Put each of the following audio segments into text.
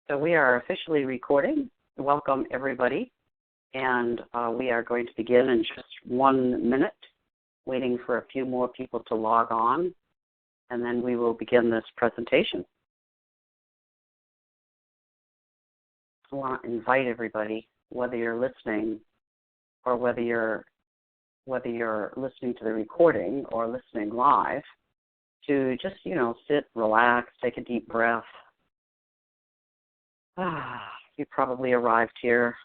So we are officially recording. Welcome, everybody. And we are going to begin in just 1 minute, waiting for a few more people to log on, and then we will begin this presentation. I want to invite everybody, whether you're listening or whether you're listening to the recording or listening live, to just, sit, relax, take a deep breath. You probably arrived here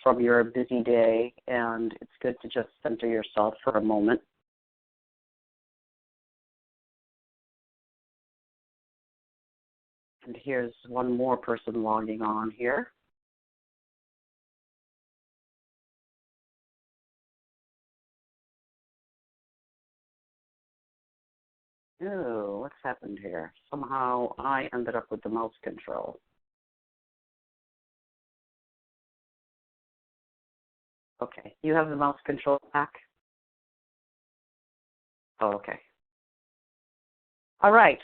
from your busy day, and it's good to just center yourself for a moment. And here's one more person logging on here. Oh, what's happened here? Somehow I ended up with the mouse control. Okay, you have the mouse control back? Oh, okay. All right.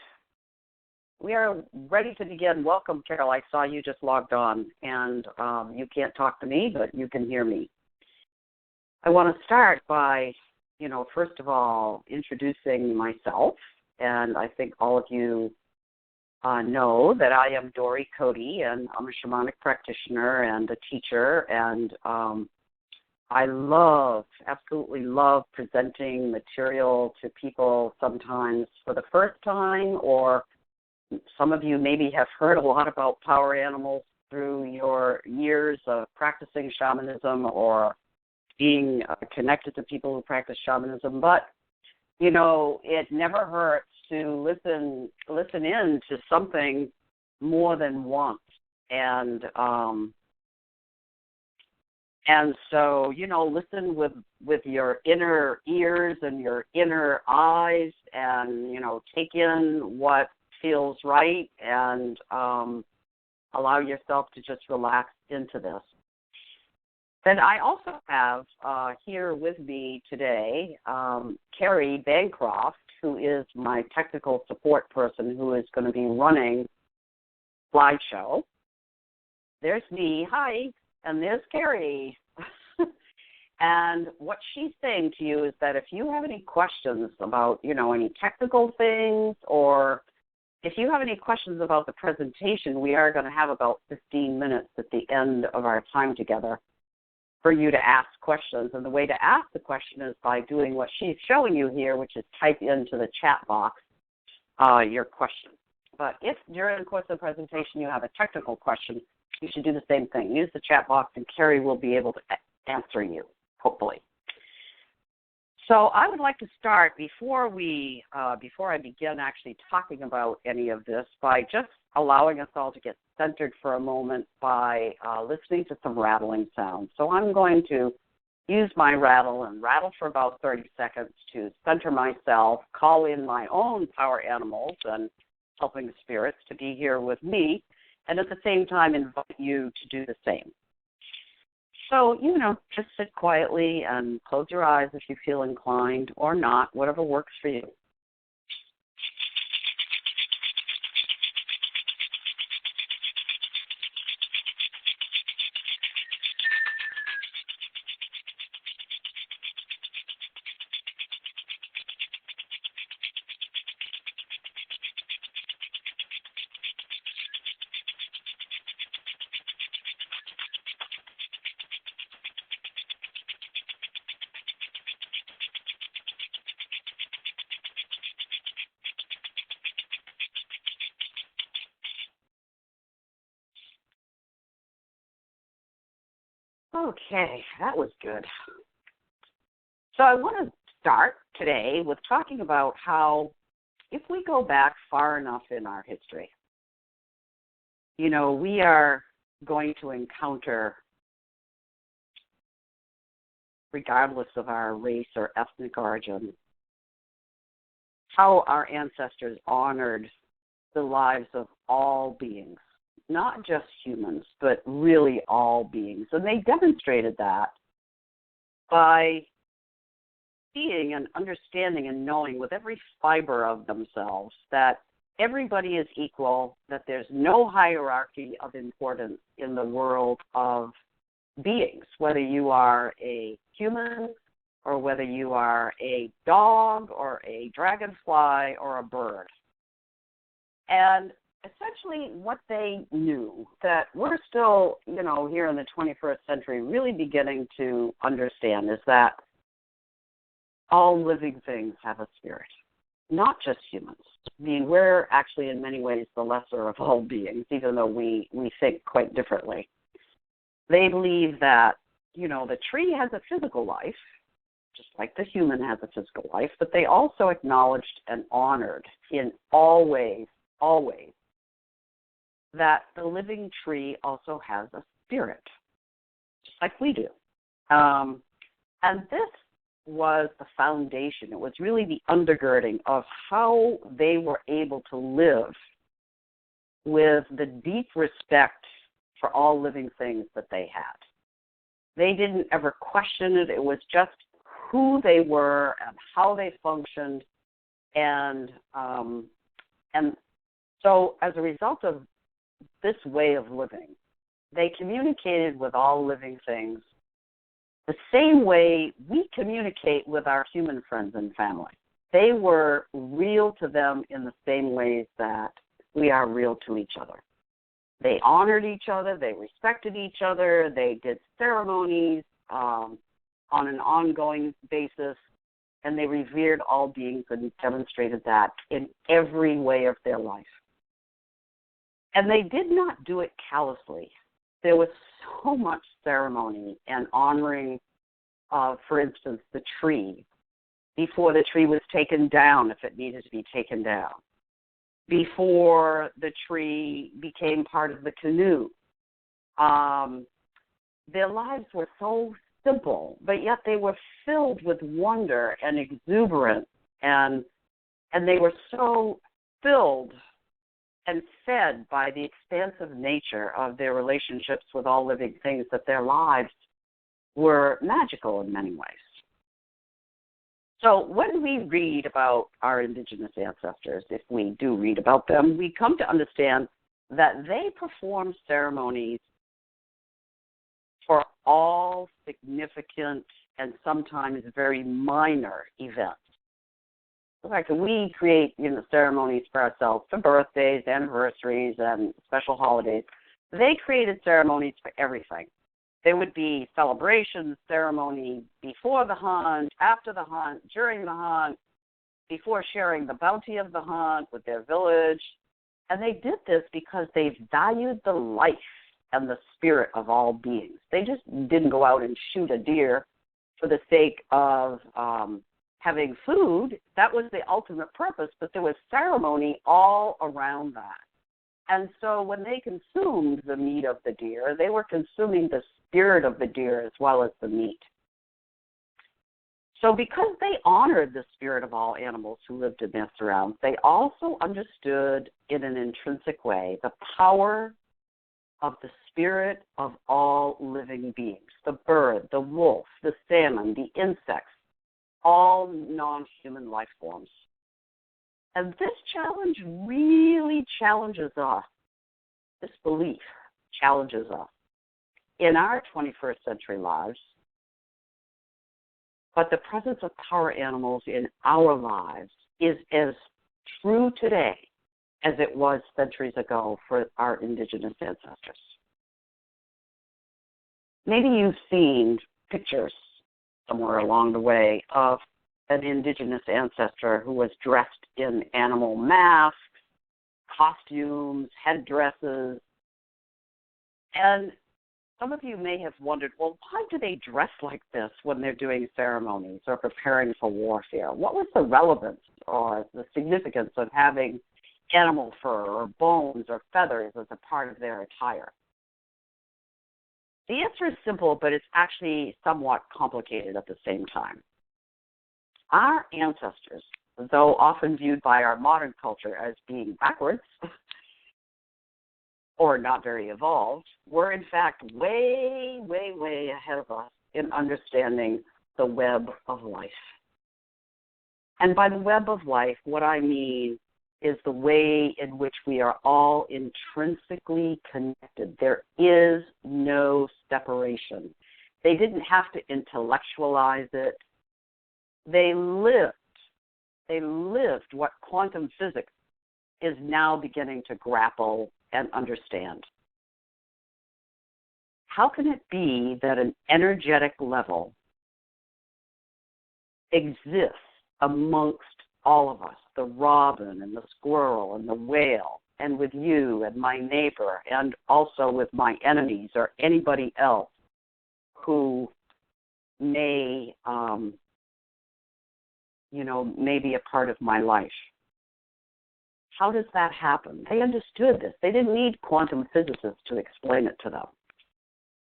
We are ready to begin. Welcome, Carol. I saw you just logged on, and you can't talk to me, but you can hear me. I want to start by, first of all, introducing myself, and I think all of you know that I am Dory Cody, and I'm a shamanic practitioner and a teacher, and I absolutely love presenting material to people sometimes for the first time, or some of you maybe have heard a lot about power animals through your years of practicing shamanism or being connected to people who practice shamanism. But, it never hurts to listen in to something more than once. And so, listen with your inner ears and your inner eyes, and, take in what feels right, and allow yourself to just relax into this. Then I also have here with me today Carrie Bancroft, who is my technical support person, who is going to be running slideshow. There's me, hi, and there's Carrie. And what she's saying to you is that if you have any questions about, any technical things, or if you have any questions about the presentation, we are going to have about 15 minutes at the end of our time together for you to ask questions. And the way to ask the question is by doing what she's showing you here, which is type into the chat box your question. But if during the course of the presentation you have a technical question, you should do the same thing. Use the chat box, and Carrie will be able to answer you, hopefully. So I would like to start before I begin actually talking about any of this, by just allowing us all to get centered for a moment by listening to some rattling sounds. So I'm going to use my rattle and rattle for about 30 seconds to center myself, call in my own power animals and helping spirits to be here with me, and at the same time invite you to do the same. So, just sit quietly and close your eyes if you feel inclined, or not, whatever works for you. Okay, that was good. So I want to start today with talking about how, if we go back far enough in our history, we are going to encounter, regardless of our race or ethnic origin, how our ancestors honored the lives of all beings, not just humans, but really all beings. And they demonstrated that by seeing and understanding and knowing with every fiber of themselves that everybody is equal, that there's no hierarchy of importance in the world of beings, whether you are a human or whether you are a dog or a dragonfly or a bird. And essentially what they knew, that we're still, here in the 21st century really beginning to understand, is that all living things have a spirit, not just humans. I mean, we're actually in many ways the lesser of all beings, even though we think quite differently. They believe that, the tree has a physical life, just like the human has a physical life, but they also acknowledged and honored in all ways, always, that the living tree also has a spirit, just like we do. And this was the foundation. It was really the undergirding of how they were able to live with the deep respect for all living things that they had. They didn't ever question it. It was just who they were and how they functioned. And so as a result of this way of living, they communicated with all living things the same way we communicate with our human friends and family. They were real to them in the same ways that we are real to each other. They honored each other, they respected each other, they did ceremonies on an ongoing basis, and they revered all beings and demonstrated that in every way of their life. And they did not do it callously. There was so much ceremony and honoring of, for instance, the tree before the tree was taken down if it needed to be taken down, before the tree became part of the canoe. Their lives were so simple, but yet they were filled with wonder and exuberance, and they were so filled and fed by the expansive nature of their relationships with all living things that their lives were magical in many ways. So when we read about our indigenous ancestors, if we do read about them, we come to understand that they performed ceremonies for all significant and sometimes very minor events. In fact, we create ceremonies for ourselves for birthdays, anniversaries, and special holidays. They created ceremonies for everything. There would be celebrations, ceremony before the hunt, after the hunt, during the hunt, before sharing the bounty of the hunt with their village. And they did this because they valued the life and the spirit of all beings. They just didn't go out and shoot a deer for the sake of having food. That was the ultimate purpose, but there was ceremony all around that. And so when they consumed the meat of the deer, they were consuming the spirit of the deer as well as the meat. So because they honored the spirit of all animals who lived in their surrounds, they also understood in an intrinsic way the power of the spirit of all living beings, the bird, the wolf, the salmon, the insects, all non-human life forms. And this challenge really challenges us. This belief challenges us in our 21st century lives, but the presence of power animals in our lives is as true today as it was centuries ago for our indigenous ancestors. Maybe you've seen pictures somewhere along the way of an indigenous ancestor who was dressed in animal masks, costumes, headdresses. And some of you may have wondered, well, why do they dress like this when they're doing ceremonies or preparing for warfare? What was the relevance or the significance of having animal fur or bones or feathers as a part of their attire? The answer is simple, but it's actually somewhat complicated at the same time. Our ancestors, though often viewed by our modern culture as being backwards or not very evolved, were in fact way, way, way ahead of us in understanding the web of life. And by the web of life, what I mean is the way in which we are all intrinsically connected. There is no separation. They didn't have to intellectualize it. They lived what quantum physics is now beginning to grapple and understand. How can it be that an energetic level exists amongst all of us, the robin and the squirrel and the whale, and with you and my neighbor, and also with my enemies or anybody else who may, may be a part of my life? How does that happen? They understood this. They didn't need quantum physicists to explain it to them.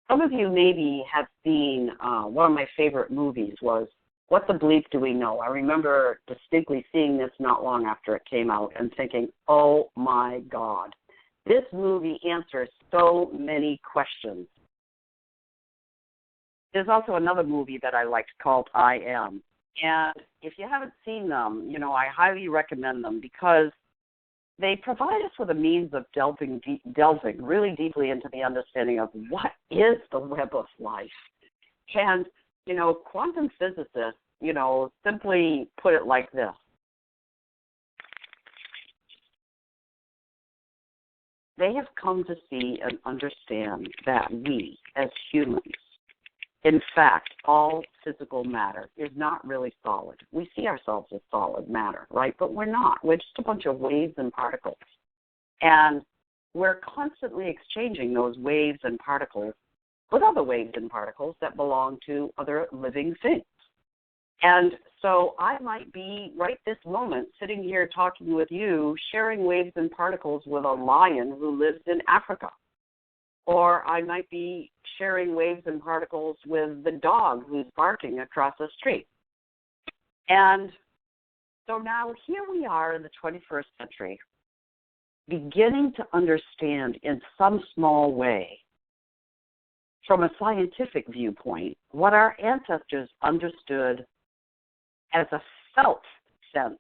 Some of you maybe have seen, one of my favorite movies was What the Bleep Do We Know? I remember distinctly seeing this not long after it came out and thinking, oh my God, this movie answers so many questions. There's also another movie that I liked called I Am. And if you haven't seen them, I highly recommend them because they provide us with a means of delving really deeply into the understanding of what is the web of life. And, quantum physicists, simply put it like this. They have come to see and understand that we, as humans, in fact, all physical matter is not really solid. We see ourselves as solid matter, right? But we're not. We're just a bunch of waves and particles. And we're constantly exchanging those waves and particles with other waves and particles that belong to other living things. And so I might be, right this moment, sitting here talking with you, sharing waves and particles with a lion who lives in Africa. Or I might be sharing waves and particles with the dog who's barking across the street. And so now here we are in the 21st century, beginning to understand in some small way, from a scientific viewpoint, what our ancestors understood as a felt sense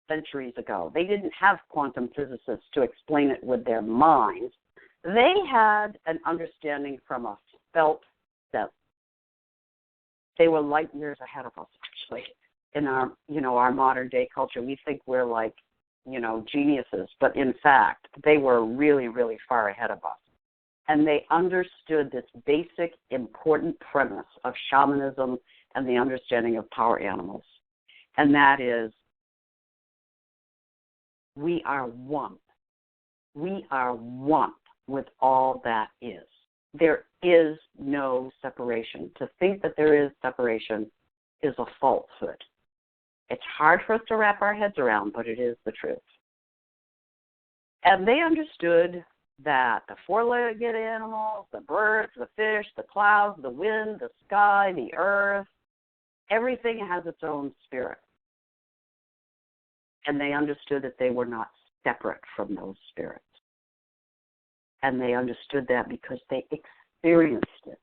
centuries ago. They didn't have quantum physicists to explain it with their minds. They had an understanding from a felt sense. They were light years ahead of us, actually. In our, our modern day culture, we think we're like, geniuses, but in fact, they were really, really far ahead of us. And they understood this basic, important premise of shamanism and the understanding of power animals. And that is, we are one. We are one with all that is. There is no separation. To think that there is separation is a falsehood. It's hard for us to wrap our heads around, but it is the truth. And they understood that the four-legged animals, the birds, the fish, the clouds, the wind, the sky, the earth, everything has its own spirit. And they understood that they were not separate from those spirits. And they understood that because they experienced it.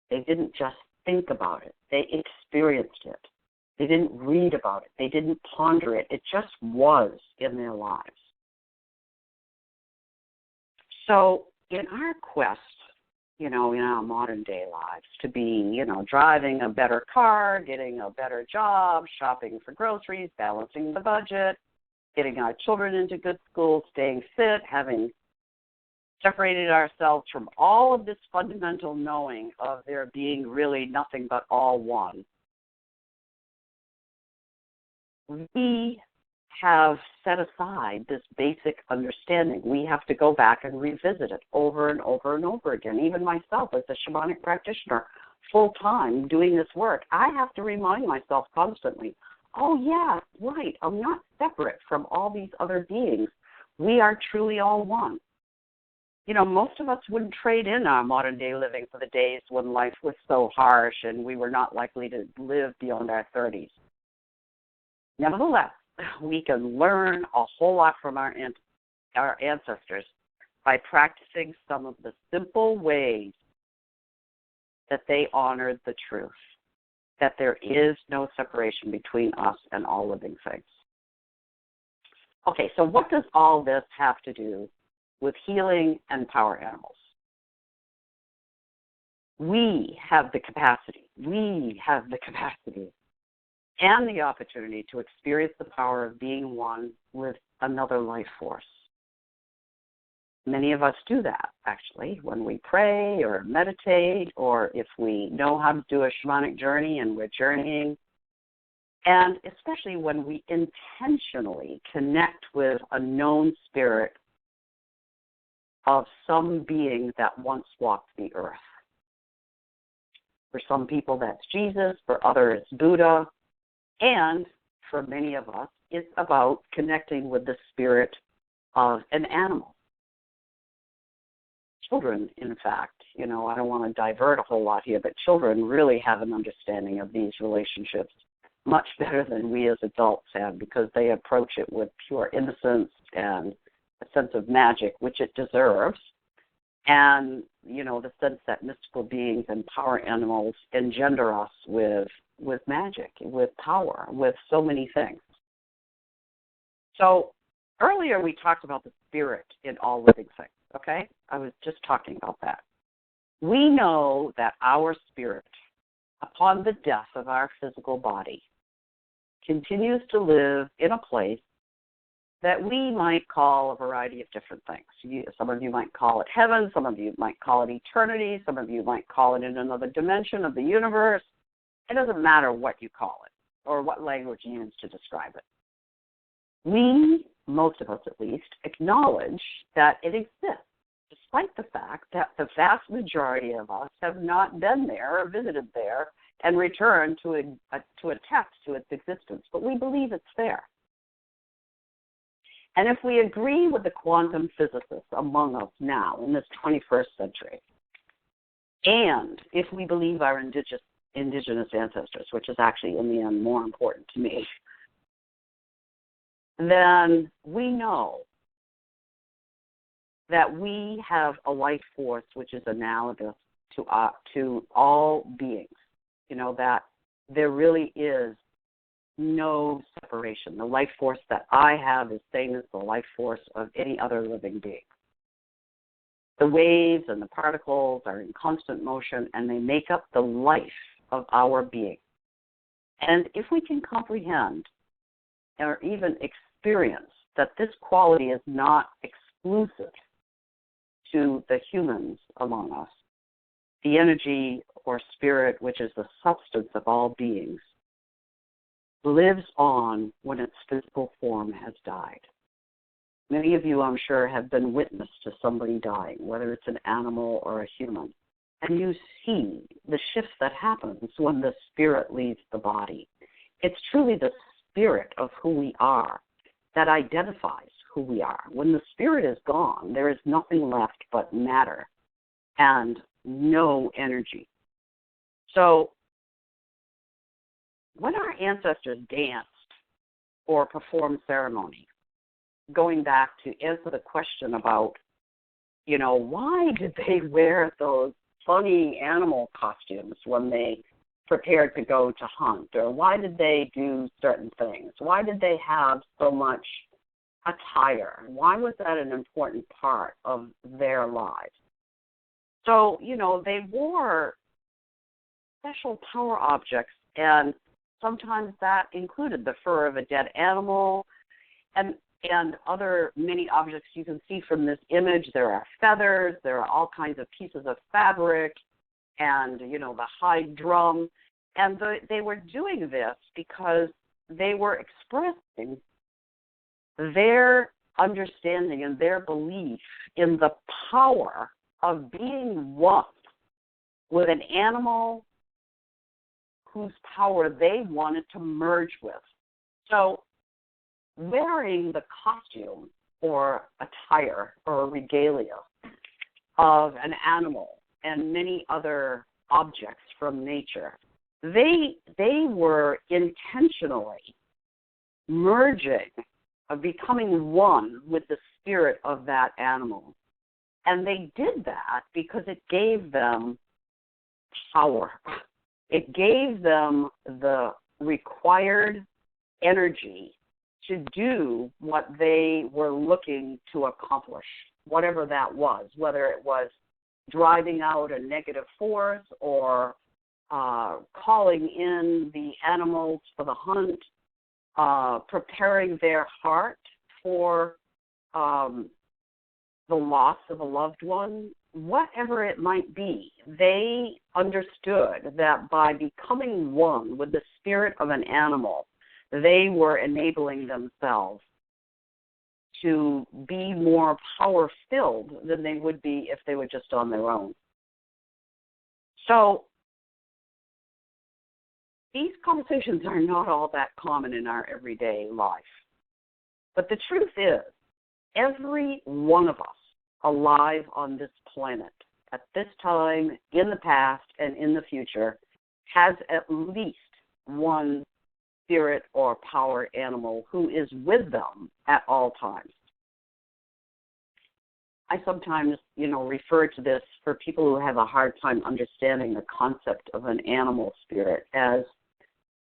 They didn't just think about it. They experienced it. They didn't read about it. They didn't ponder it. It just was in their lives. So in our quest, in our modern day lives to be, driving a better car, getting a better job, shopping for groceries, balancing the budget, getting our children into good schools, staying fit, having separated ourselves from all of this fundamental knowing of there being really nothing but all one. We have set aside this basic understanding. We have to go back and revisit it over and over and over again. Even myself as a shamanic practitioner, full-time doing this work, I have to remind myself constantly, oh yeah, right, I'm not separate from all these other beings. We are truly all one. Most of us wouldn't trade in our modern day living for the days when life was so harsh and we were not likely to live beyond our 30s. Nevertheless, we can learn a whole lot from our ancestors by practicing some of the simple ways that they honored the truth, that there is no separation between us and all living things. Okay, so what does all this have to do with healing and power animals? We have the capacity and the opportunity to experience the power of being one with another life force. Many of us do that, actually, when we pray or meditate, or if we know how to do a shamanic journey and we're journeying, and especially when we intentionally connect with a known spirit of some being that once walked the earth. For some people, that's Jesus. For others, it's Buddha. And for many of us, it's about connecting with the spirit of an animal. Children, in fact, I don't want to divert a whole lot here, but children really have an understanding of these relationships much better than we as adults have, because they approach it with pure innocence and a sense of magic, which it deserves. And, the sense that mystical beings and power animals engender us with magic, with power, with so many things. So earlier we talked about the spirit in all living things, okay? I was just talking about that. We know that our spirit, upon the death of our physical body, continues to live in a place that we might call a variety of different things. Some of you might call it heaven, some of you might call it eternity, some of you might call it in another dimension of the universe. It doesn't matter what you call it or what language you use to describe it. We, most of us at least, acknowledge that it exists, despite the fact that the vast majority of us have not been there or visited there and returned to attest to its existence. But we believe it's there. And if we agree with the quantum physicists among us now in this 21st century, and if we believe our indigenous ancestors, which is actually in the end more important to me, then we know that we have a life force which is analogous to all beings, that there really is no separation. The life force that I have is same as the life force of any other living being. The waves and the particles are in constant motion, and they make up the life of our being. And if we can comprehend or even experience that this quality is not exclusive to the humans among us, the energy or spirit, which is the substance of all beings, lives on when its physical form has died. Many of you, I'm sure, have been witness to somebody dying, whether it's an animal or a human. And you see the shift that happens when the spirit leaves the body. It's truly the spirit of who we are that identifies who we are. When the spirit is gone, there is nothing left but matter and no energy. So when our ancestors danced or performed ceremony, going back to answer the question about, why did they wear those funny animal costumes when they prepared to go to hunt? Or why did they do certain things? Why did they have so much attire? Why was that an important part of their lives? So, they wore special power objects, and sometimes that included the fur of a dead animal and other many objects you can see from this image. There are feathers, there are all kinds of pieces of fabric, and, the hide drum. And they were doing this because they were expressing their understanding and their belief in the power of being one with an animal whose power they wanted to merge with. So wearing the costume or attire or regalia of an animal and many other objects from nature, they were intentionally merging, becoming one with the spirit of that animal. And they did that because it gave them power. It gave them the required energy to do what they were looking to accomplish, whatever that was, whether it was driving out a negative force or calling in the animals for the hunt, preparing their heart for the loss of a loved one, whatever it might be. They understood that by becoming one with the spirit of an animal, they were enabling themselves to be more power-filled than they would be if they were just on their own. So these conversations are not all that common in our everyday life. But the truth is, every one of us alive on this planet at this time, in the past, and in the future, has at least one spirit or power animal who is with them at all times. I sometimes, refer to this for people who have a hard time understanding the concept of an animal spirit as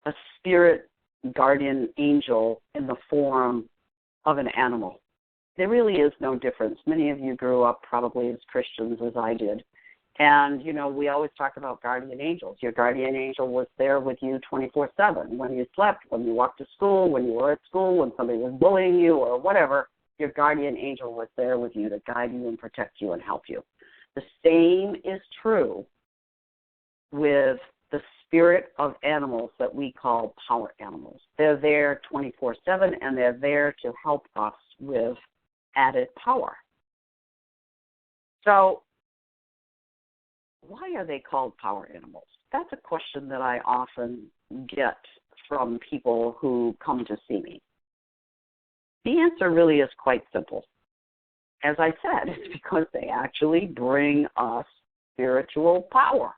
a spirit guardian angel in the form of an animal. There really is no difference. Many of you grew up probably as Christians as I did. And, we always talk about guardian angels. Your guardian angel was there with you 24/7. When you slept, when you walked to school, when you were at school, when somebody was bullying you or whatever, your guardian angel was there with you to guide you and protect you and help you. The same is true with the spirit of animals that we call power animals. They're there 24/7, and they're there to help us with added power. So why are they called power animals? That's a question that I often get from people who come to see me. The answer really is quite simple. As I said, it's because they actually bring us spiritual power.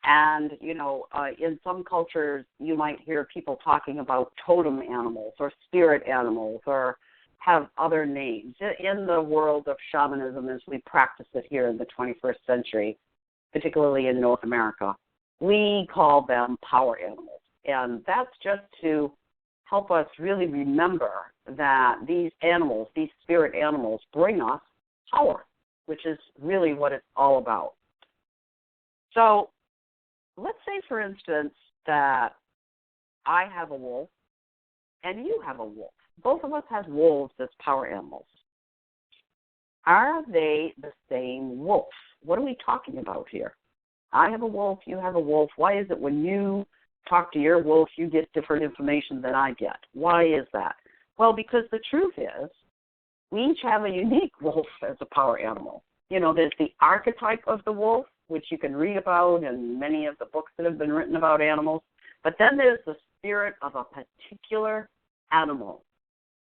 And, in some cultures, you might hear people talking about totem animals or spirit animals or have other names. In the world of shamanism, as we practice it here in the 21st century, particularly in North America, we call them power animals. And that's just to help us really remember that these animals, these spirit animals, bring us power, which is really what it's all about. So let's say, for instance, that I have a wolf and you have a wolf. Both of us have wolves as power animals. Are they the same wolf? What are we talking about here? I have a wolf, you have a wolf. Why is it when you talk to your wolf, you get different information than I get? Why is that? Well, because the truth is, we each have a unique wolf as a power animal. There's the archetype of the wolf, which you can read about in many of the books that have been written about animals. But then there's the spirit of a particular animal.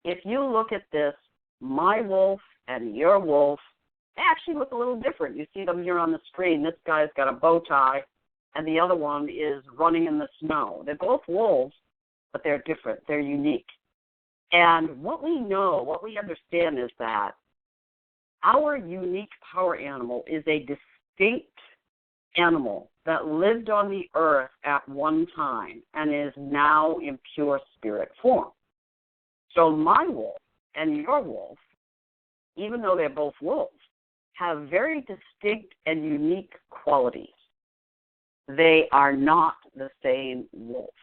If you look at this, my wolf and your wolf, they actually look a little different. You see them here on the screen. This guy's got a bow tie, and the other one is running in the snow. They're both wolves, but they're different. They're unique. And what we know, what we understand is that our unique power animal is a distinct animal that lived on the earth at one time and is now in pure spirit form. So my wolf and your wolf, even though they're both wolves, have very distinct and unique qualities. They are not the same wolf.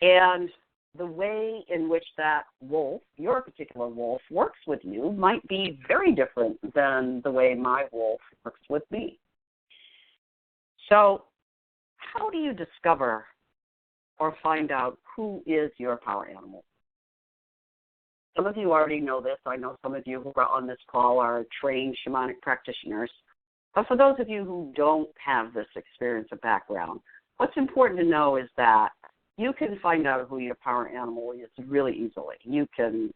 And the way in which that wolf, your particular wolf, works with you might be very different than the way my wolf works with me. So how do you discover or find out who is your power animal? Some of you already know this. I know some of you who are on this call are trained shamanic practitioners. But for those of you who don't have this experience or background, what's important to know is that you can find out who your power animal is really easily. You can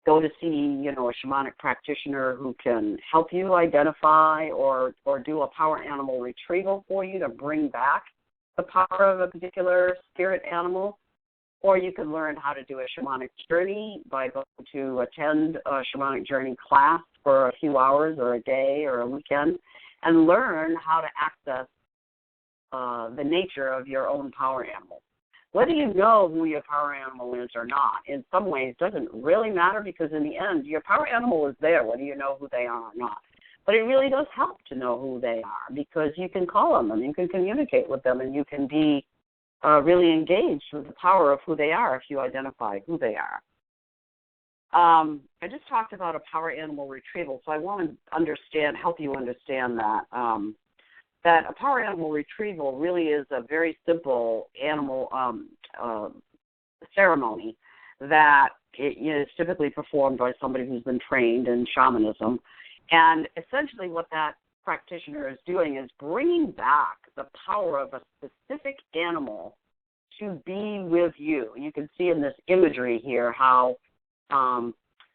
go to see, a shamanic practitioner who can help you identify or do a power animal retrieval for you to bring back the power of a particular spirit animal. Or you can learn how to do a shamanic journey by going to attend a shamanic journey class for a few hours or a day or a weekend and learn how to access the nature of your own power animal. whether you know who your power animal is or not, in some ways doesn't really matter, because in the end, your power animal is there, whether you know who they are or not. But it really does help to know who they are, because you can call on them, you can communicate with them, and you can be really engaged with the power of who they are if you identify who they are. I just talked about a power animal retrieval, so I want to help you understand that. That a power animal retrieval really is a very simple animal ceremony that is typically performed by somebody who's been trained in shamanism. And essentially what that practitioner is doing is bringing back the power of a specific animal to be with you. You can see in this imagery here how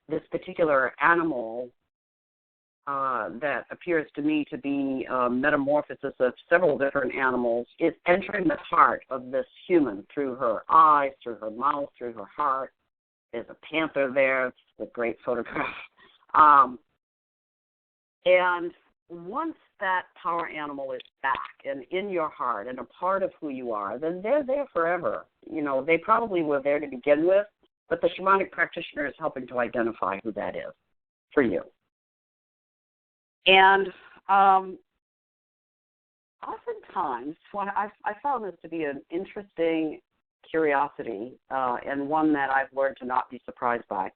this particular animal that appears to me to be a metamorphosis of several different animals is entering the heart of this human through her eyes, through her mouth, through her heart. There's a panther there. It's a great photograph. And once that power animal is back and in your heart and a part of who you are, then they're there forever. You know, they probably were there to begin with, but the shamanic practitioner is helping to identify who that is for you. And oftentimes, I found this to be an interesting curiosity and one that I've learned to not be surprised by.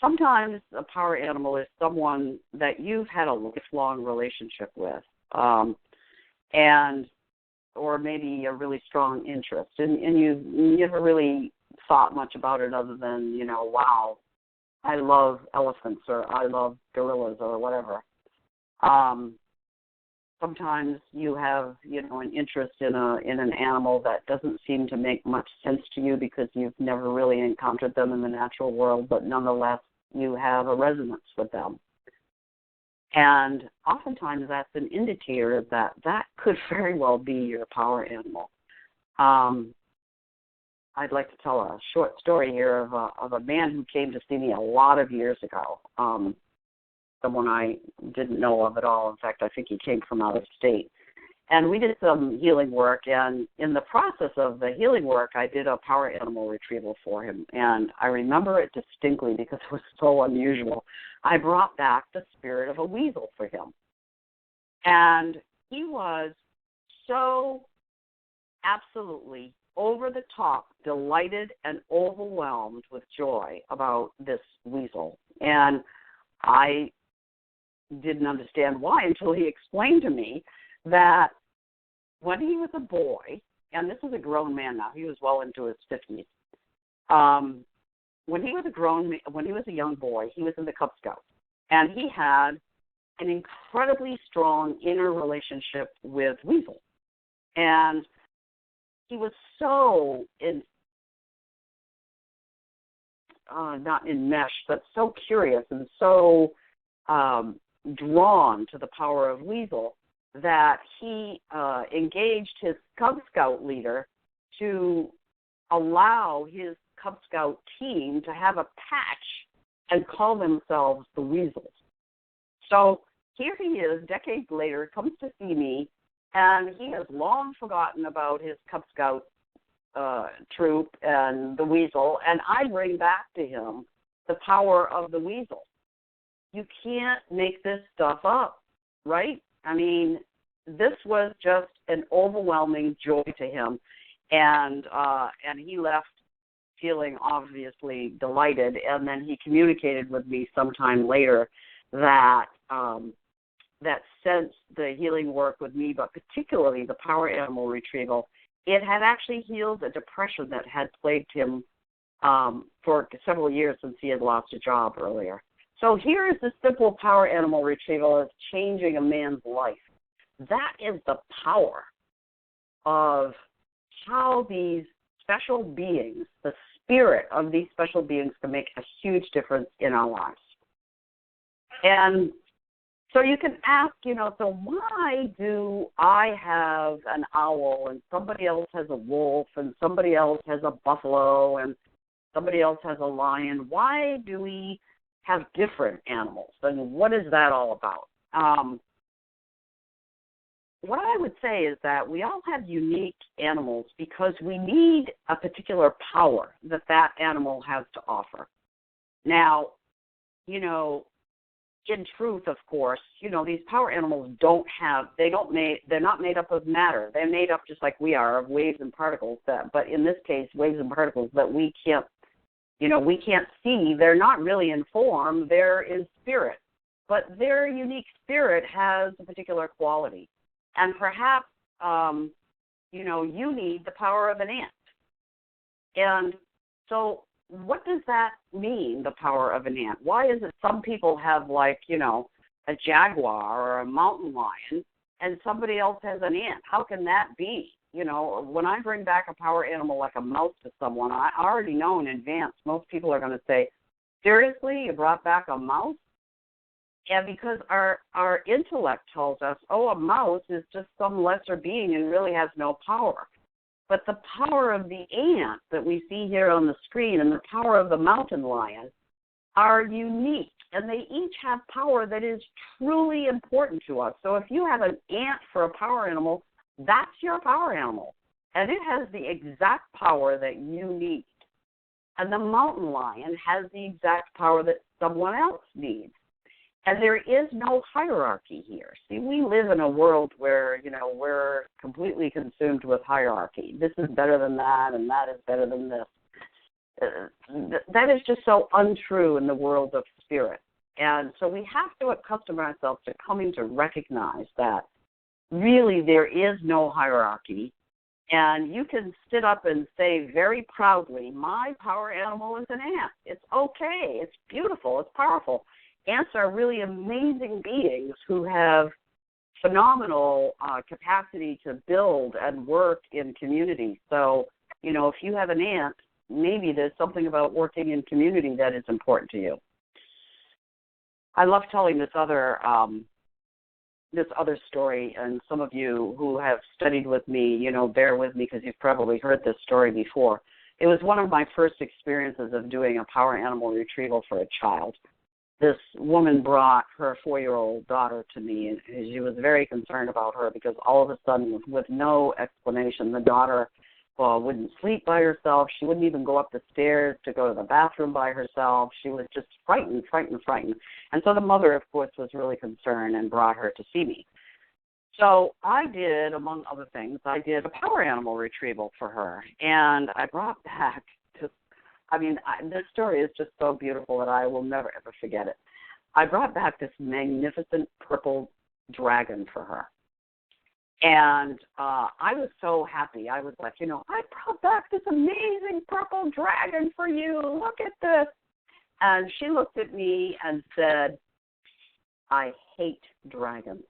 Sometimes a power animal is someone that you've had a lifelong relationship with, and or maybe a really strong interest, and you never really thought much about it other than, you know, wow, I love elephants or I love gorillas or whatever. Sometimes you have, you know, an interest in an animal that doesn't seem to make much sense to you because you've never really encountered them in the natural world, but nonetheless you have a resonance with them. And oftentimes that's an indicator that that could very well be your power animal. I'd like to tell a short story here of a man who came to see me a lot of years ago, someone I didn't know of at all. In fact, I think he came from out of state. And we did some healing work, and in the process of the healing work, I did a power animal retrieval for him. And I remember it distinctly because it was so unusual. I brought back the spirit of a weasel for him. And he was so absolutely over the top, delighted and overwhelmed with joy about this weasel. And I didn't understand why until he explained to me that when he was a boy, and this is a grown man now, he was well into his 50s. When he was a young boy, he was in the Cub Scouts, and he had an incredibly strong inner relationship with weasel, and he was so not enmeshed, but so curious and so drawn to the power of weasel that he engaged his Cub Scout leader to allow his Cub Scout team to have a patch and call themselves the Weasels. So here he is, decades later, comes to see me, and he has long forgotten about his Cub Scout troop and the weasel, and I bring back to him the power of the weasel. You can't make this stuff up, right? I mean, this was just an overwhelming joy to him, and he left feeling obviously delighted, and then he communicated with me sometime later that that since the healing work with me, but particularly the power animal retrieval, it had actually healed a depression that had plagued him for several years since he had lost a job earlier. So here is the simple power animal retrieval as changing a man's life. That is the power of how these special beings, the spirit of these special beings, can make a huge difference in our lives. And so you can ask, so why do I have an owl and somebody else has a wolf and somebody else has a buffalo and somebody else has a lion? Why do we have different animals? And what is that all about? what I would say is that we all have unique animals because we need a particular power that that animal has to offer. Now, you know, in truth, of course, you know, these power animals they're not made up of matter. They're made up just like we are of waves and particles but in this case, waves and particles that we can't see. They're not really in form. They're in spirit. But their unique spirit has a particular quality. And perhaps, you need the power of an ant. And so what does that mean, the power of an ant? Why is it some people have a jaguar or a mountain lion and somebody else has an ant? How can that be? When I bring back a power animal like a mouse to someone, I already know in advance most people are going to say, seriously, you brought back a mouse? And because our intellect tells us, a mouse is just some lesser being and really has no power. But the power of the ant that we see here on the screen and the power of the mountain lion are unique, and they each have power that is truly important to us. So if you have an ant for a power animal, that's your power animal, and it has the exact power that you need. And the mountain lion has the exact power that someone else needs. And there is no hierarchy here. See, we live in a world where, we're completely consumed with hierarchy. This is better than that, and that is better than this. That is just so untrue in the world of spirit. And so we have to accustom ourselves to coming to recognize that really there is no hierarchy. And you can sit up and say very proudly, my power animal is an ant. It's okay. It's beautiful. It's powerful. Ants are really amazing beings who have phenomenal capacity to build and work in community. So, if you have an ant, maybe there's something about working in community that is important to you. I love telling this other story, and some of you who have studied with me, bear with me because you've probably heard this story before. It was one of my first experiences of doing a power animal retrieval for a child. This woman brought her 4-year-old daughter to me, and she was very concerned about her because all of a sudden, with no explanation, the daughter wouldn't sleep by herself. She wouldn't even go up the stairs to go to the bathroom by herself. She was just frightened. And so the mother, of course, was really concerned and brought her to see me. So I did, among other things, a power animal retrieval for her, and I brought back this story is just so beautiful that I will never, ever forget it. I brought back this magnificent purple dragon for her. And I was so happy. I was like, I brought back this amazing purple dragon for you. Look at this. And she looked at me and said, I hate dragons.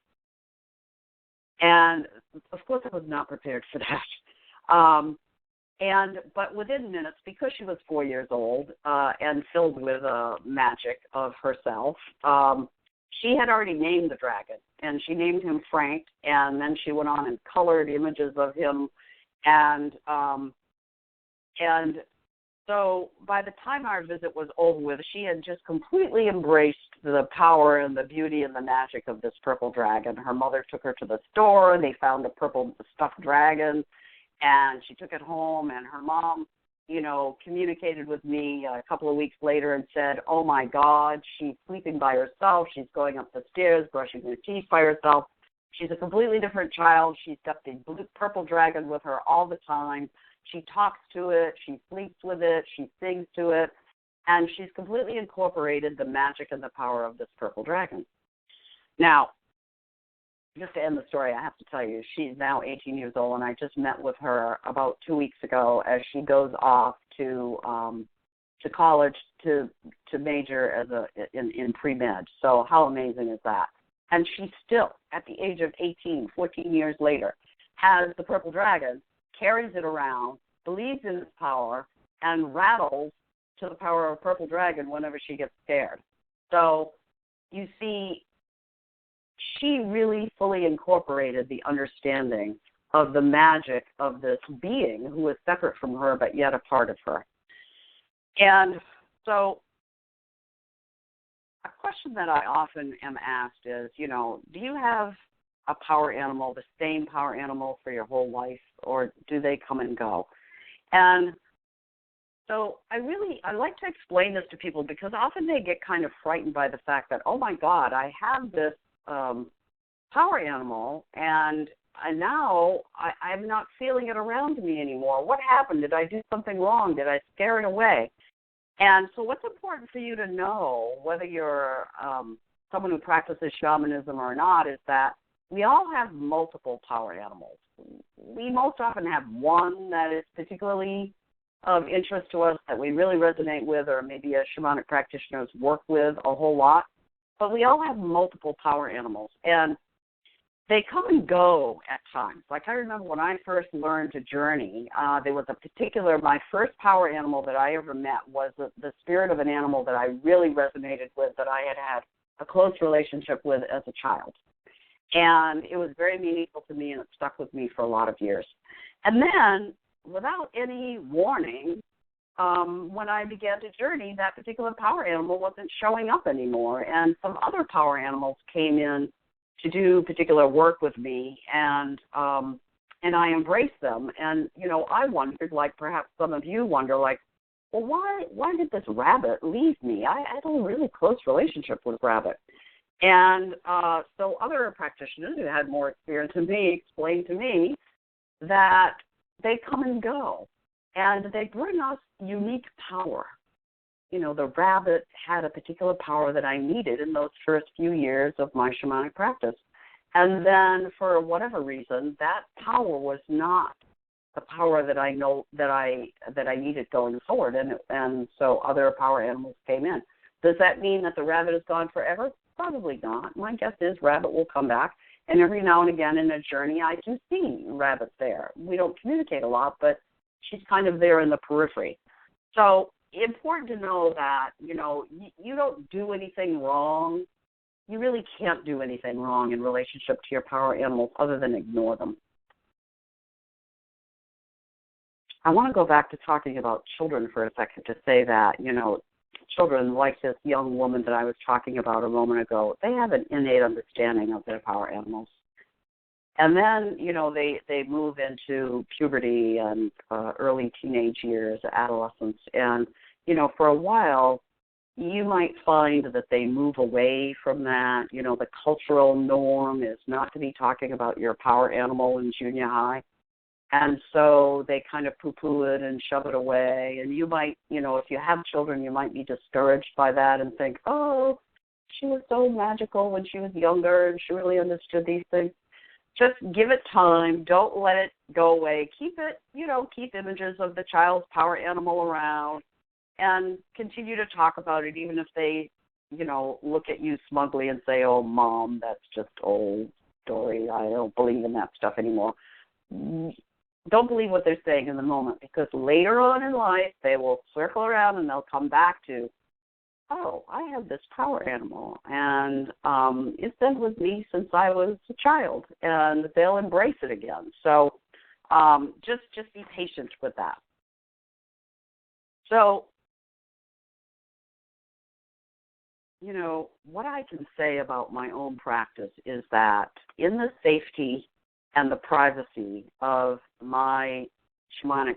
And, of course, I was not prepared for that. But within minutes, because she was 4 years old and filled with magic of herself, she had already named the dragon, and she named him Frank, and then she went on and colored images of him, and so by the time our visit was over with, she had just completely embraced the power and the beauty and the magic of this purple dragon. Her mother took her to the store, they found a purple stuffed dragon, and she took it home, and her mom, communicated with me a couple of weeks later and said, oh, my God, she's sleeping by herself. She's going up the stairs, brushing her teeth by herself. She's a completely different child. She's got the purple dragon with her all the time. She talks to it. She sleeps with it. She sings to it. And she's completely incorporated the magic and the power of this purple dragon. Now, just to end the story, I have to tell you, she's now 18 years old, and I just met with her about 2 weeks ago as she goes off to college to major as in pre-med. So how amazing is that? And she still, at the age of 18, 14 years later, has the purple dragon, carries it around, believes in its power, and rattles to the power of a purple dragon whenever she gets scared. So you see, she really fully incorporated the understanding of the magic of this being who is separate from her but yet a part of her. And so a question that I often am asked is, do you have a power animal, the same power animal for your whole life, or do they come and go? And so I like to explain this to people because often they get kind of frightened by the fact that, oh my God, I have this power animal and now I'm not feeling it around me anymore. What happened? Did I do something wrong? Did I scare it away? And so what's important for you to know, whether you're someone who practices shamanism or not, is that we all have multiple power animals. We most often have one that is particularly of interest to us that we really resonate with, or maybe a shamanic practitioner's work with a whole lot. But we all have multiple power animals, and they come and go at times. Like I remember when I first learned to journey, there was my first power animal that I ever met was the spirit of an animal that I really resonated with, that I had a close relationship with as a child. And it was very meaningful to me, and it stuck with me for a lot of years. And then, without any warning, when I began to journey, that particular power animal wasn't showing up anymore. And some other power animals came in to do particular work with me, and I embraced them. And, I wondered, like perhaps some of you wonder, like, well, why did this rabbit leave me? I had a really close relationship with rabbit. And so other practitioners who had more experience than me explained to me that they come and go, and they bring us unique power. The rabbit had a particular power that I needed in those first few years of my shamanic practice. And then for whatever reason, that power was not the power that I know that I needed going forward. And so other power animals came in. Does that mean that the rabbit is gone forever? Probably not. My guess is rabbit will come back. And every now and again in a journey, I do see rabbit there. We don't communicate a lot, but she's kind of there in the periphery. So important to know that, you don't do anything wrong. You really can't do anything wrong in relationship to your power animals other than ignore them. I want to go back to talking about children for a second to say that, children like this young woman that I was talking about a moment ago, they have an innate understanding of their power animals. And then, they move into puberty and early teenage years, adolescence. And, for a while, you might find that they move away from that. The cultural norm is not to be talking about your power animal in junior high. And so they kind of poo-poo it and shove it away. And you might, if you have children, you might be discouraged by that and think, oh, she was so magical when she was younger and she really understood these things. Just give it time. Don't let it go away. Keep it, keep images of the child's power animal around and continue to talk about it, even if they, look at you smugly and say, oh, Mom, that's just old story. I don't believe in that stuff anymore. Don't believe what they're saying in the moment, because later on in life they will circle around and they'll come back to, oh, I have this power animal, and it's been with me since I was a child, and they'll embrace it again. So just be patient with that. So, what I can say about my own practice is that in the safety and the privacy of my shamanic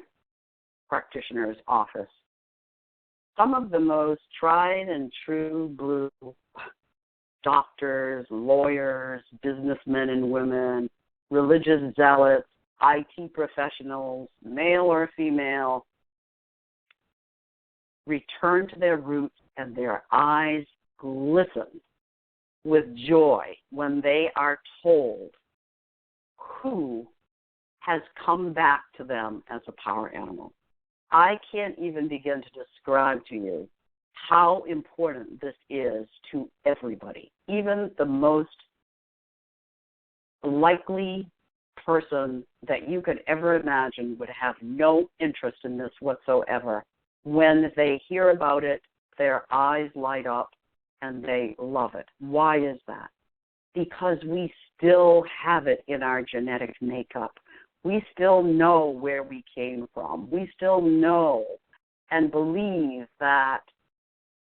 practitioner's office, some of the most tried and true blue doctors, lawyers, businessmen and women, religious zealots, IT professionals, male or female, return to their roots, and their eyes glisten with joy when they are told who has come back to them as a power animal. I can't even begin to describe to you how important this is to everybody. Even the most likely person that you could ever imagine would have no interest in this whatsoever. When they hear about it, their eyes light up and they love it. Why is that? Because we still have it in our genetic makeup. We still know where we came from. We still know and believe that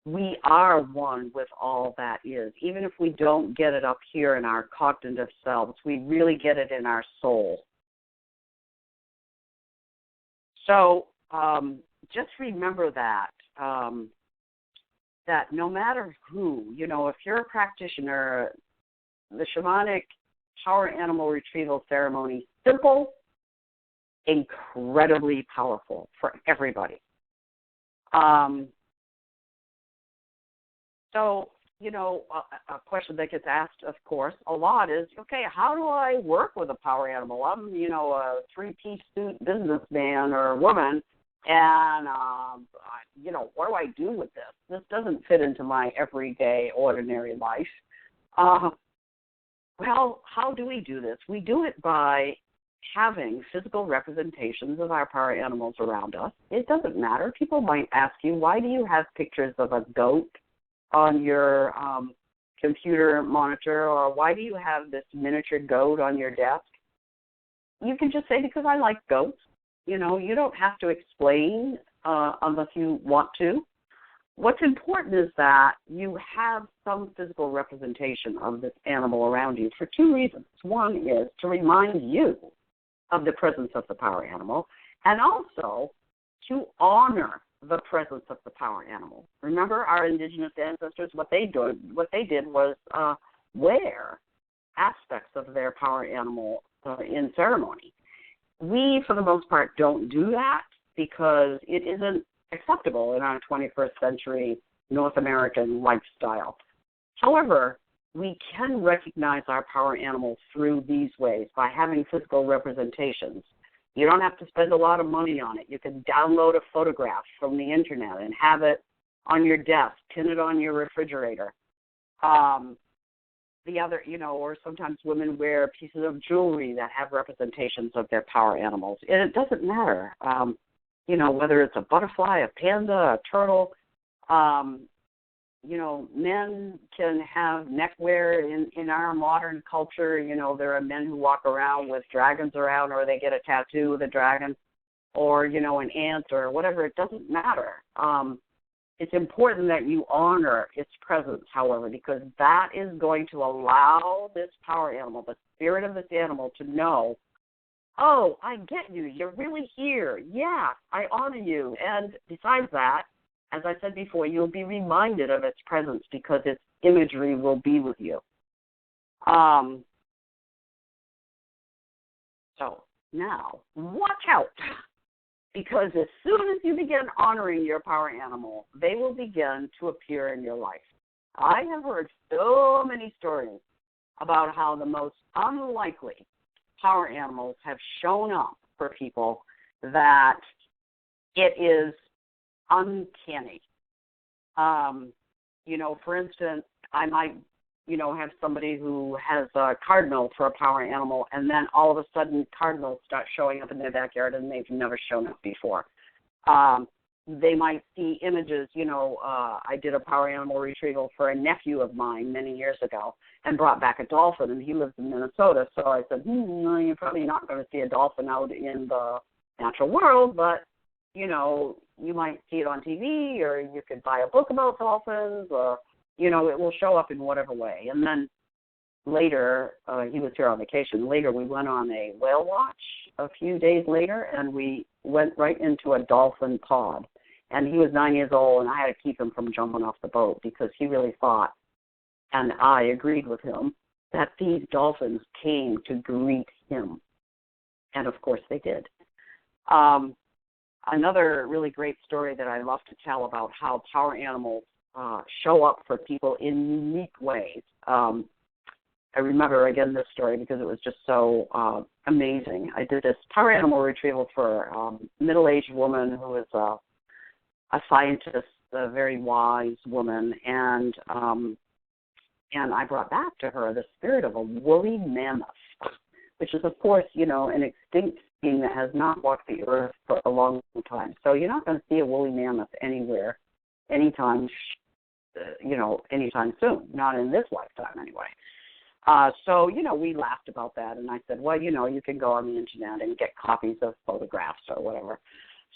we are one with all that is. Even if we don't get it up here in our cognitive selves, we really get it in our soul. So just remember that, that no matter who, if you're a practitioner, the shamanic power animal retrieval ceremony, simple, incredibly powerful for everybody. So, a question that gets asked, of course, a lot is, okay, how do I work with a power animal? I'm, a three-piece suit businessman or woman, and, what do I do with this? This doesn't fit into my everyday, ordinary life. Well, how do we do this? We do it by having physical representations of our power animals around us. It doesn't matter. People might ask you, why do you have pictures of a goat on your computer monitor, or why do you have this miniature goat on your desk? You can just say, because I like goats. You don't have to explain unless you want to. What's important is that you have some physical representation of this animal around you for two reasons. One is to remind you of the presence of the power animal, and also to honor the presence of the power animal. Remember our indigenous ancestors, what they did was wear aspects of their power animal in ceremony. We, for the most part, don't do that because it isn't acceptable in our 21st century North American lifestyle. However, we can recognize our power animals through these ways by having physical representations. You don't have to spend a lot of money on it. You can download a photograph from the internet and have it on your desk, pin it on your refrigerator. Or sometimes women wear pieces of jewelry that have representations of their power animals. And it doesn't matter, whether it's a butterfly, a panda, a turtle. Men can have neckwear in our modern culture. There are men who walk around with dragons around, or they get a tattoo with a dragon, or, an ant or whatever. It doesn't matter. It's important that you honor its presence, however, because that is going to allow this power animal, the spirit of this animal, to know, oh, I get you. You're really here. Yeah, I honor you. And besides that, as I said before, you'll be reminded of its presence because its imagery will be with you. So now, watch out, because as soon as you begin honoring your power animal, they will begin to appear in your life. I have heard so many stories about how the most unlikely power animals have shown up for people that it is uncanny. For instance, I might, have somebody who has a cardinal for a power animal, and then all of a sudden cardinals start showing up in their backyard and they've never shown up before. They might see images, I did a power animal retrieval for a nephew of mine many years ago and brought back a dolphin, and he lives in Minnesota. So I said, you're probably not going to see a dolphin out in the natural world, but, you might see it on TV, or you could buy a book about dolphins, or, it will show up in whatever way. And then later, he was here on vacation. Later, we went on a whale watch a few days later, and we went right into a dolphin pod. And he was 9 years old, and I had to keep him from jumping off the boat because he really thought, and I agreed with him, that these dolphins came to greet him. And, of course, they did. Another really great story that I love to tell about how power animals show up for people in unique ways. I remember, again, this story because it was just so amazing. I did this power animal retrieval for a middle-aged woman who was a scientist, a very wise woman, and I brought back to her the spirit of a woolly mammoth, which is, of course, an extinct being that has not walked the earth for a long time. So you're not going to see a woolly mammoth anywhere, anytime soon, not in this lifetime anyway. So, we laughed about that, and I said, well, you can go on the internet and get copies of photographs or whatever.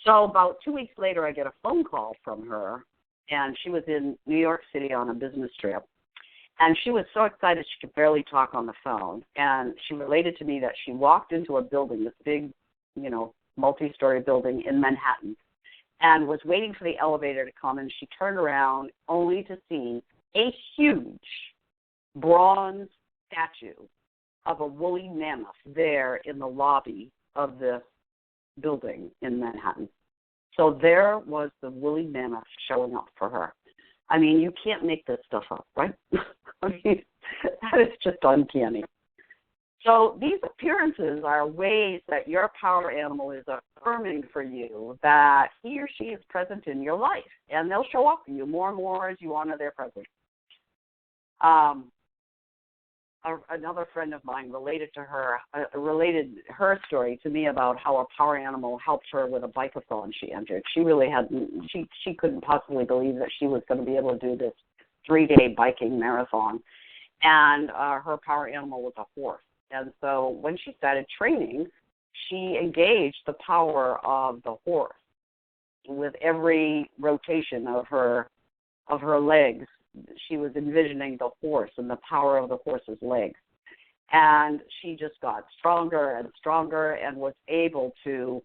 So about 2 weeks later, I get a phone call from her, and she was in New York City on a business trip. And she was so excited she could barely talk on the phone. And she related to me that she walked into a building, this big, multi-story building in Manhattan, and was waiting for the elevator to come. And she turned around only to see a huge bronze statue of a woolly mammoth there in the lobby of this building in Manhattan. So there was the woolly mammoth showing up for her. I mean, you can't make this stuff up, right? I mean, that is just uncanny. So these appearances are ways that your power animal is affirming for you that he or she is present in your life, and they'll show up for you more and more as you honor their presence. Another friend of mine related her story to me about how a power animal helped her with a bike-a-thon she entered. She really she couldn't possibly believe that she was going to be able to do this 3-day biking marathon, and her power animal was a horse. And so when she started training, she engaged the power of the horse with every rotation of her legs. She was envisioning the horse and the power of the horse's legs. And she just got stronger and stronger and was able to,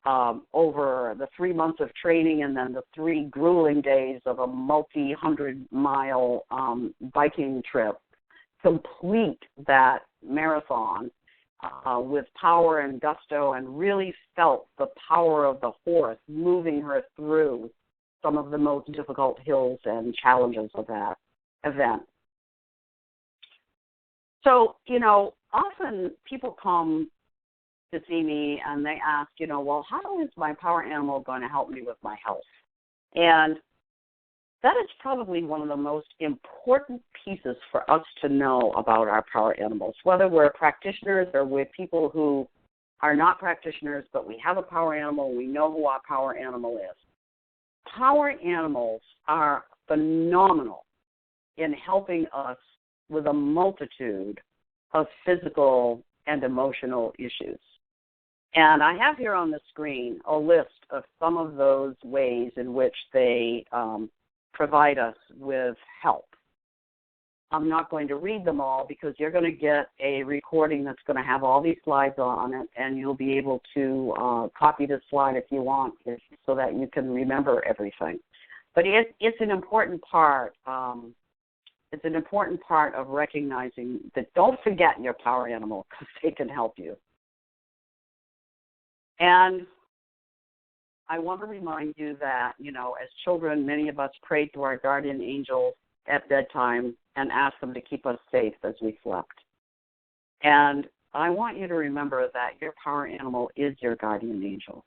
over the 3 months of training and then the 3 grueling days of a multi-100-mile biking trip, complete that marathon with power and gusto, and really felt the power of the horse moving her through some of the most difficult hills and challenges of that event. So, often people come to see me and they ask, well, how is my power animal going to help me with my health? And that is probably one of the most important pieces for us to know about our power animals, whether we're practitioners or we're people who are not practitioners, but we have a power animal, we know who our power animal is. Power animals are phenomenal in helping us with a multitude of physical and emotional issues. And I have here on the screen a list of some of those ways in which they provide us with help. I'm not going to read them all because you're going to get a recording that's going to have all these slides on it, and you'll be able to copy this slide if you want, so that you can remember everything. But it's an important part. It's an important part of recognizing that don't forget your power animal because they can help you. And I want to remind you that, as children, many of us prayed to our guardian angels at bedtime and asked them to keep us safe as we slept. And I want you to remember that your power animal is your guardian angel.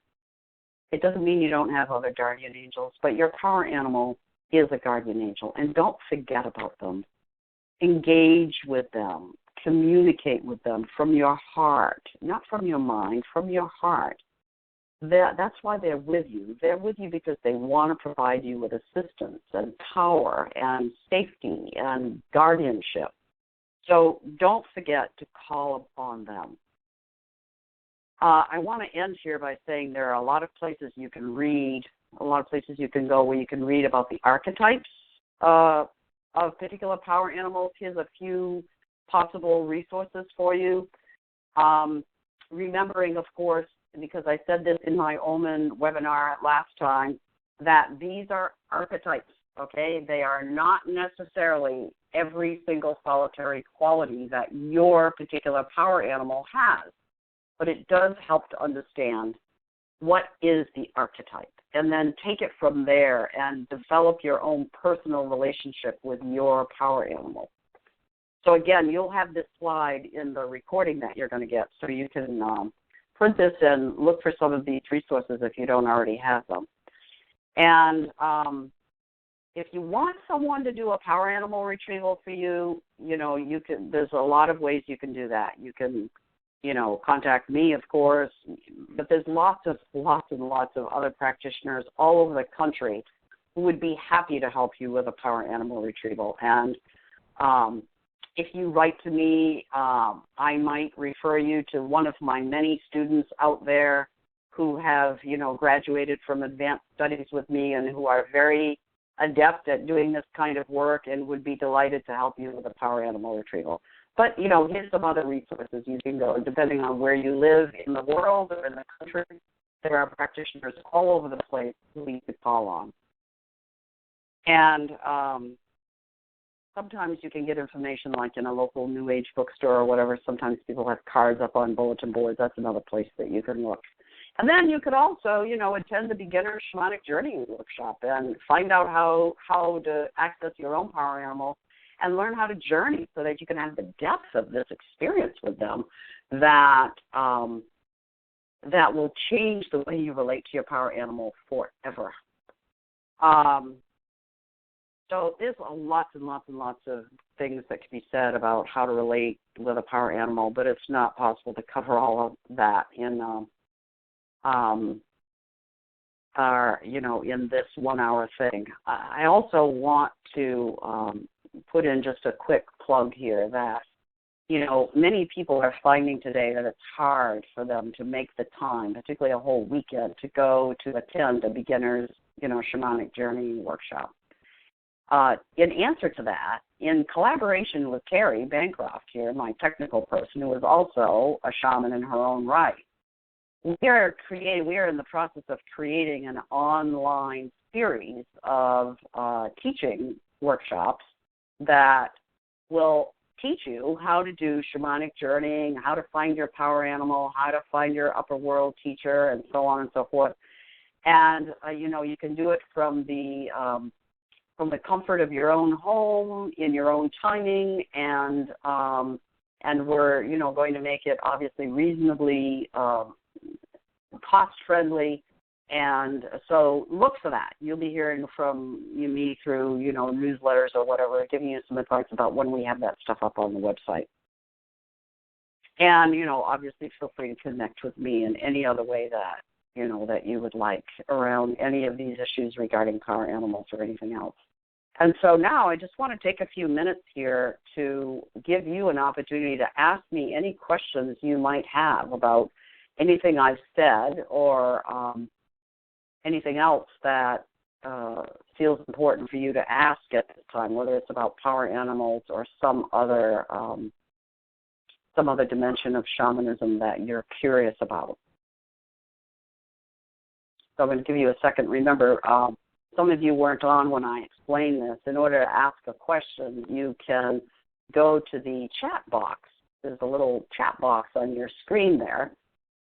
It doesn't mean you don't have other guardian angels, but your power animal is a guardian angel. And don't forget about them. Engage with them. Communicate with them from your heart, not from your mind, from your heart. That's why they're with you. They're with you because they want to provide you with assistance and power and safety and guardianship. So don't forget to call upon them. I want to end here by saying there are a lot of places you can read, a lot of places you can go where you can read about the archetypes of particular power animals. Here's a few possible resources for you. Remembering, of course, because I said this in my Omen webinar last time, that these are archetypes, okay? They are not necessarily every single solitary quality that your particular power animal has, but it does help to understand what is the archetype, and then take it from there and develop your own personal relationship with your power animal. So again, you'll have this slide in the recording that you're going to get, so you can print this and look for some of these resources if you don't already have them. And if you want someone to do a power animal retrieval for you, you can. There's a lot of ways you can do that. You can, contact me, of course, but there's lots and lots of other practitioners all over the country who would be happy to help you with a power animal retrieval. And if you write to me, I might refer you to one of my many students out there who have, graduated from advanced studies with me and who are very adept at doing this kind of work and would be delighted to help you with a power animal retrieval. But, here's some other resources you can go. Depending on where you live in the world or in the country, there are practitioners all over the place who you could call on. And sometimes you can get information like in a local New Age bookstore or whatever. Sometimes people have cards up on bulletin boards. That's another place that you can look. And then you could also, attend the beginner shamanic journey workshop and find out how to access your own power animal and learn how to journey so that you can have the depth of this experience with them that will change the way you relate to your power animal forever. So there's lots and lots and lots of things that can be said about how to relate with a power animal, but it's not possible to cover all of that in in this 1 hour thing. I also want to put in just a quick plug here that, many people are finding today that it's hard for them to make the time, particularly a whole weekend, to go to attend a beginner's, shamanic journey workshop. In answer to that, in collaboration with Carrie Bancroft here, my technical person, who is also a shaman in her own right, we are in the process of creating an online series of teaching workshops that will teach you how to do shamanic journeying, how to find your power animal, how to find your upper world teacher, and so on and so forth. And you can do it from the comfort of your own home, in your own timing, and we're going to make it obviously reasonably cost-friendly, and so look for that. You'll be hearing from me through, newsletters or whatever, giving you some advice about when we have that stuff up on the website. And, obviously feel free to connect with me in any other way that, that you would like around any of these issues regarding power animals or anything else. And so now I just want to take a few minutes here to give you an opportunity to ask me any questions you might have about anything I've said or anything else that feels important for you to ask at this time, whether it's about power animals or some other dimension of shamanism that you're curious about. So I'm going to give you a second. Remember, some of you weren't on when I explained this. In order to ask a question, you can go to the chat box. There's a little chat box on your screen there,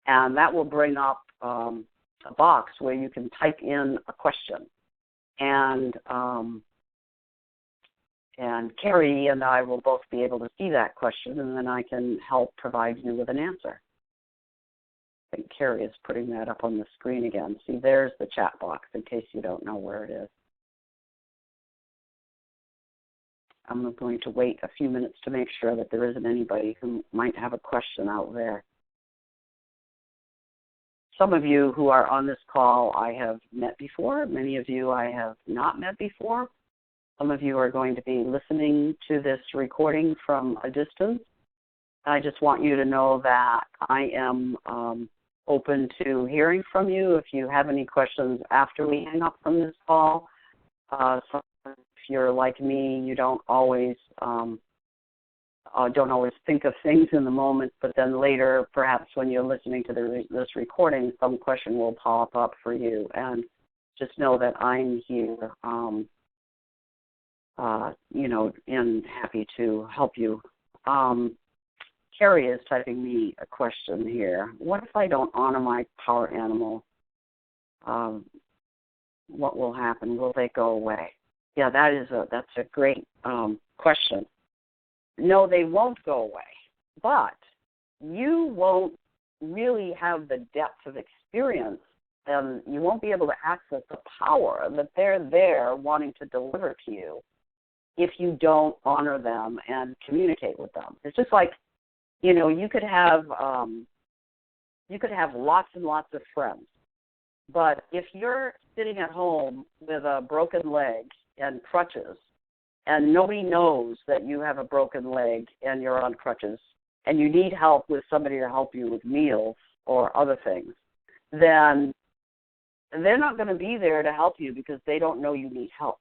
and that will bring up a box where you can type in a question. And Carrie and I will both be able to see that question, and then I can help provide you with an answer. I think Carrie is putting that up on the screen again. See, there's the chat box in case you don't know where it is. I'm going to wait a few minutes to make sure that there isn't anybody who might have a question out there. Some of you who are on this call I have met before. Many of you I have not met before. Some of you are going to be listening to this recording from a distance. I just want you to know that I am open to hearing from you. If you have any questions after we hang up from this call, so if you're like me, you don't always think of things in the moment, but then later, perhaps when you're listening to this recording, some question will pop up for you. And just know that I'm here, and happy to help you. Carrie is typing me a question here. What if I don't honor my power animal? What will happen? Will they go away? Yeah, that's a great question. No, they won't go away, but you won't really have the depth of experience, and you won't be able to access the power that they're there wanting to deliver to you if you don't honor them and communicate with them. It's just like, you could have lots and lots of friends, but if you're sitting at home with a broken leg and crutches, and nobody knows that you have a broken leg and you're on crutches, and you need help with somebody to help you with meals or other things, then they're not going to be there to help you because they don't know you need help.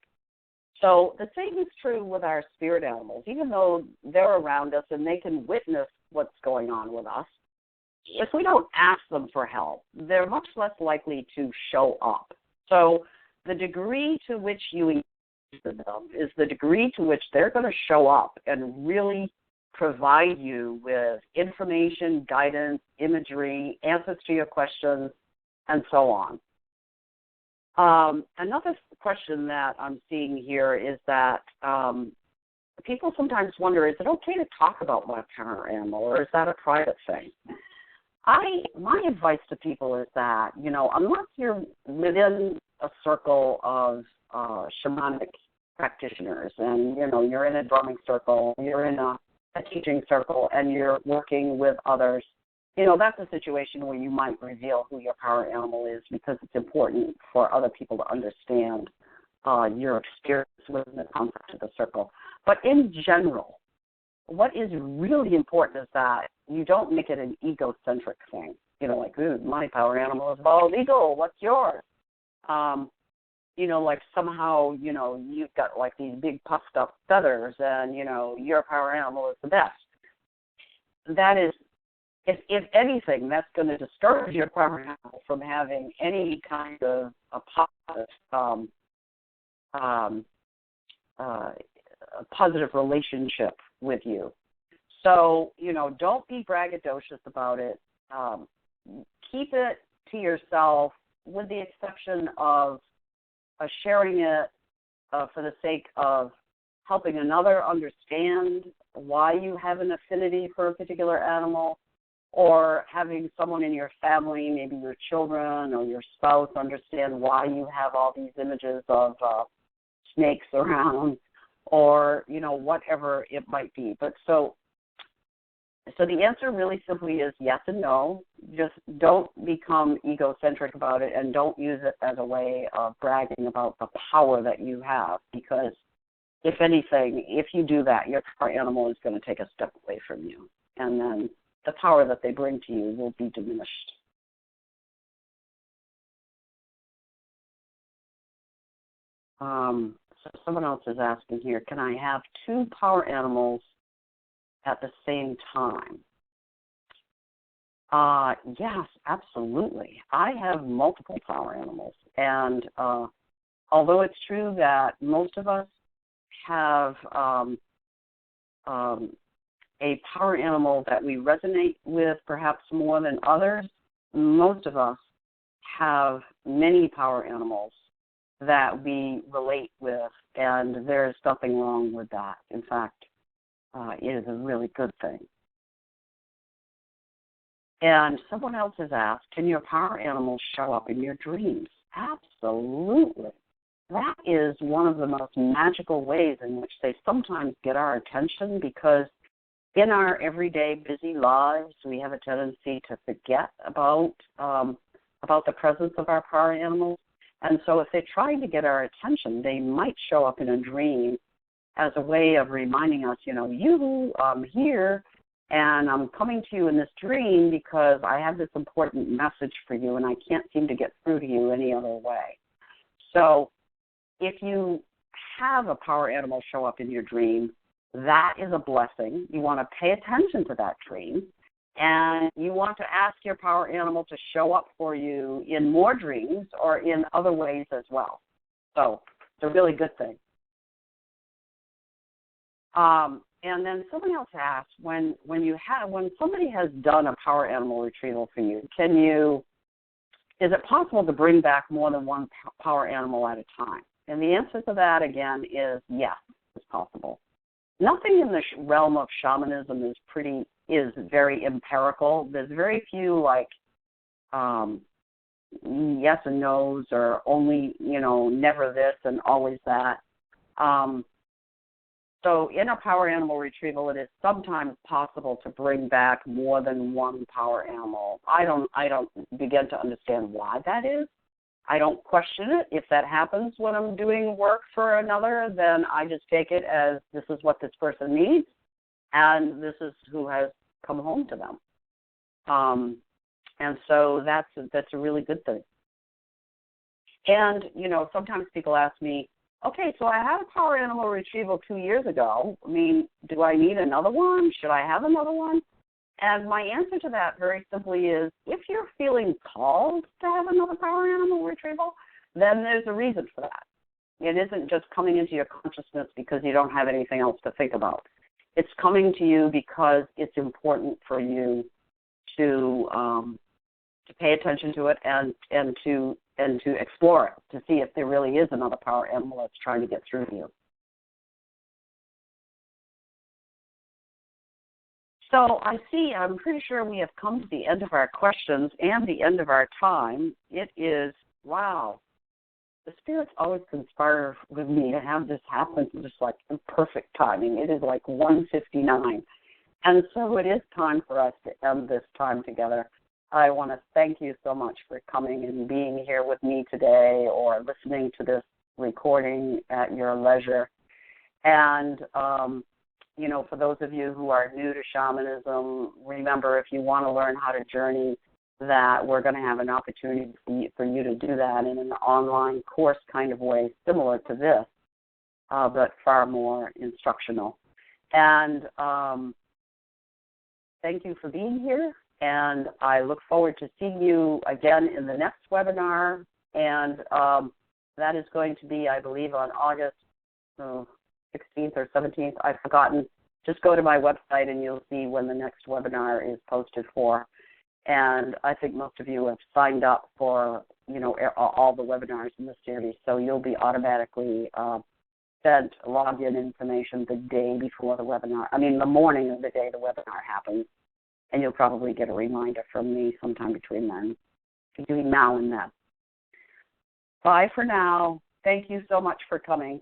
So the same is true with our spirit animals. Even though they're around us and they can witness what's going on with us, if we don't ask them for help, they're much less likely to show up. So the degree to which you engage with them is the degree to which they're going to show up and really provide you with information, guidance, imagery, answers to your questions, and so on. Another question that I'm seeing here is that people sometimes wonder, is it okay to talk about my parent animal, or is that a private thing? My advice to people is that, unless you're within a circle of shamanic practitioners and, you're in a drumming circle, you're in a teaching circle, and you're working with others, that's a situation where you might reveal who your power animal is, because it's important for other people to understand your experience within the concept of the circle. But in general, what is really important is that you don't make it an egocentric thing. Like, ooh, my power animal is bald eagle, what's yours? Like somehow, you've got like these big puffed up feathers and, your power animal is the best. That is, if anything, that's going to discourage your power animal from having any kind of a positive relationship with you. So, don't be braggadocious about it. Keep it to yourself, with the exception of sharing it for the sake of helping another understand why you have an affinity for a particular animal, or having someone in your family, maybe your children or your spouse, understand why you have all these images of snakes around, or, whatever it might be. But so the answer really simply is yes and no. Just don't become egocentric about it, and don't use it as a way of bragging about the power that you have, because if anything, if you do that, your power animal is going to take a step away from you, and then the power that they bring to you will be diminished. So someone else is asking here, can I have two power animals at the same time? Yes, absolutely. I have multiple power animals, and although it's true that most of us have a power animal that we resonate with perhaps more than others, most of us have many power animals that we relate with, and there's nothing wrong with that. In fact, it is a really good thing. And someone else has asked, can your power animals show up in your dreams? Absolutely. That is one of the most magical ways in which they sometimes get our attention, because in our everyday busy lives, we have a tendency to forget about the presence of our power animals. And so if they're trying to get our attention, they might show up in a dream as a way of reminding us, I'm here, and I'm coming to you in this dream because I have this important message for you, and I can't seem to get through to you any other way. So if you have a power animal show up in your dream, that is a blessing. You want to pay attention to that dream, and you want to ask your power animal to show up for you in more dreams or in other ways as well. So it's a really good thing. And then someone else asked, when somebody has done a power animal retrieval for you, is it possible to bring back more than one power animal at a time? And the answer to that, again, is yes, it's possible. Nothing in the realm of shamanism is very empirical. There's very few yes and no's, or only, never this and always that. So in a power animal retrieval, it is sometimes possible to bring back more than one power animal. I don't begin to understand why that is. I don't question it. If that happens when I'm doing work for another, then I just take it as this is what this person needs, and this is who has come home to them. And so that's a really good thing. And, sometimes people ask me, okay, so I had a power animal retrieval 2 years ago. I mean, do I need another one? Should I have another one? And my answer to that very simply is, if you're feeling called to have another power animal retrieval, then there's a reason for that. It isn't just coming into your consciousness because you don't have anything else to think about. It's coming to you because it's important for you to pay attention to it and to explore it, to see if there really is another power animal that's trying to get through to you. So I'm pretty sure we have come to the end of our questions and the end of our time. It is, wow, the spirits always conspire with me to have this happen just like in perfect timing. It is like 1:59. And so it is time for us to end this time together. I want to thank you so much for coming and being here with me today or listening to this recording at your leisure. And, for those of you who are new to shamanism, remember, if you want to learn how to journey, that we're going to have an opportunity for you to do that in an online course kind of way, similar to this, but far more instructional. And thank you for being here, and I look forward to seeing you again in the next webinar, and that is going to be, I believe, on August 16th or 17th. I've forgotten. Just go to my website and you'll see when the next webinar is posted for. And I think most of you have signed up for, all the webinars in the series, so you'll be automatically sent login information the day before the webinar. The morning of the day the webinar happens, and you'll probably get a reminder from me sometime between now and then. Bye for now. Thank you so much for coming.